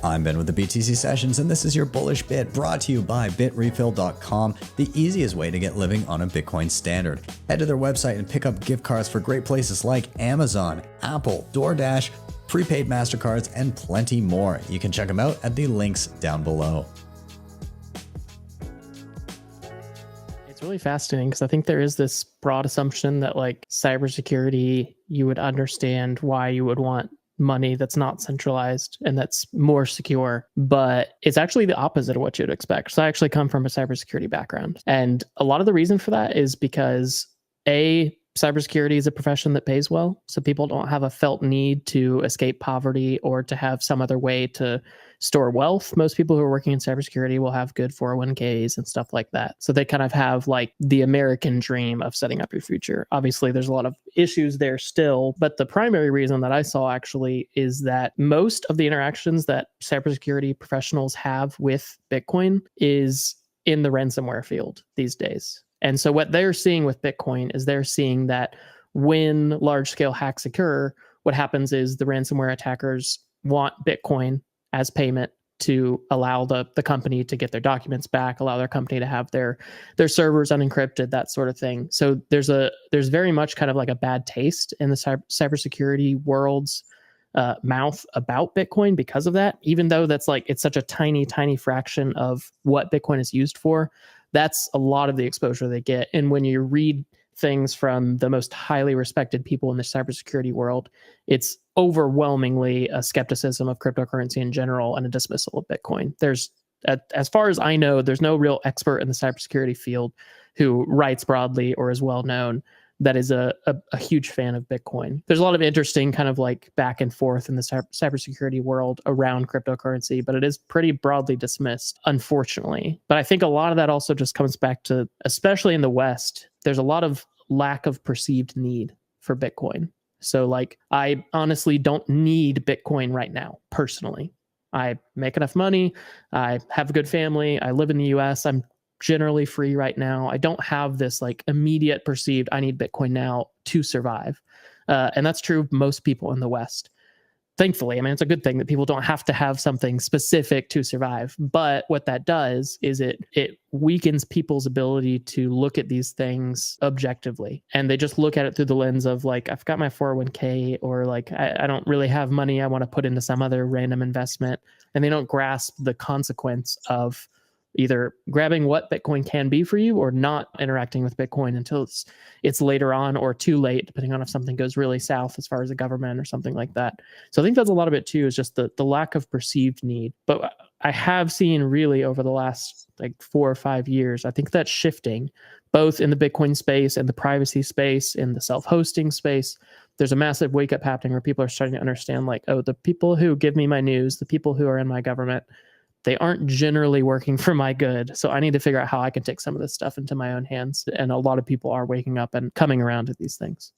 I'm Ben with the BTC Sessions, and this is your Bullish Bit, brought to you by BITREFILL.com, the easiest way to get living on a Bitcoin standard. Head to their website and pick up gift cards for great places like Amazon, Apple, DoorDash, prepaid MasterCards, and plenty more. You can check them out at the links down below. It's really fascinating because I think there is this broad assumption that like cybersecurity, you would understand why you would want money that's not centralized and that's more secure, but it's actually the opposite of what you'd expect. So I actually come from a cybersecurity background. And a lot of the reason for that is because cybersecurity is a profession that pays well. So people don't have a felt need to escape poverty or to have some other way to store wealth. Most people who are working in cybersecurity will have good 401ks and stuff like that. So they kind of have like the American dream of setting up your future. Obviously, there's a lot of issues there still, but the primary reason that I saw actually is that most of the interactions that cybersecurity professionals have with Bitcoin is in the ransomware field these days. And so what they're seeing with Bitcoin is they're seeing that when large-scale hacks occur, what happens is the ransomware attackers want Bitcoin as payment to allow the company to get their documents back, allow their company to have their servers unencrypted, that sort of thing. So there's very much kind of like a bad taste in the cybersecurity world's mouth about Bitcoin because of that, even though that's like, it's such a tiny, tiny fraction of what Bitcoin is used for. That's a lot of the exposure they get. And when you read things from the most highly respected people in the cybersecurity world, it's overwhelmingly a skepticism of cryptocurrency in general and a dismissal of Bitcoin. As far as I know, there's no real expert in the cybersecurity field who writes broadly or is well known that is a huge fan of Bitcoin. There's a lot of interesting kind of like back and forth in the cybersecurity world around cryptocurrency, but it is pretty broadly dismissed, unfortunately. But I think a lot of that also just comes back to, especially in the West, there's a lot of lack of perceived need for Bitcoin. So like, I honestly don't need Bitcoin right now, personally. I make enough money. I have a good family. I live in the US. I'm generally free right now. I don't have this like immediate perceived, I need Bitcoin now to survive. And that's true of most people in the West. Thankfully, I mean, it's a good thing that people don't have to have something specific to survive. But what that does is it weakens people's ability to look at these things objectively. And they just look at it through the lens of like, I've got my 401k, or like, I don't really have money I want to put into some other random investment. And they don't grasp the consequence of either grabbing what Bitcoin can be for you or not interacting with Bitcoin until it's later on or too late, depending on if something goes really south as far as the government or something like that. So I think that's a lot of it too, is just the lack of perceived need. But I have seen really over the last like 4 or 5 years, I think that's shifting both in the Bitcoin space and the privacy space, in the self-hosting space. There's a massive wake up happening where people are starting to understand like, oh, the people who give me my news, the people who are in my government, they aren't generally working for my good. So I need to figure out how I can take some of this stuff into my own hands. And a lot of people are waking up and coming around to these things.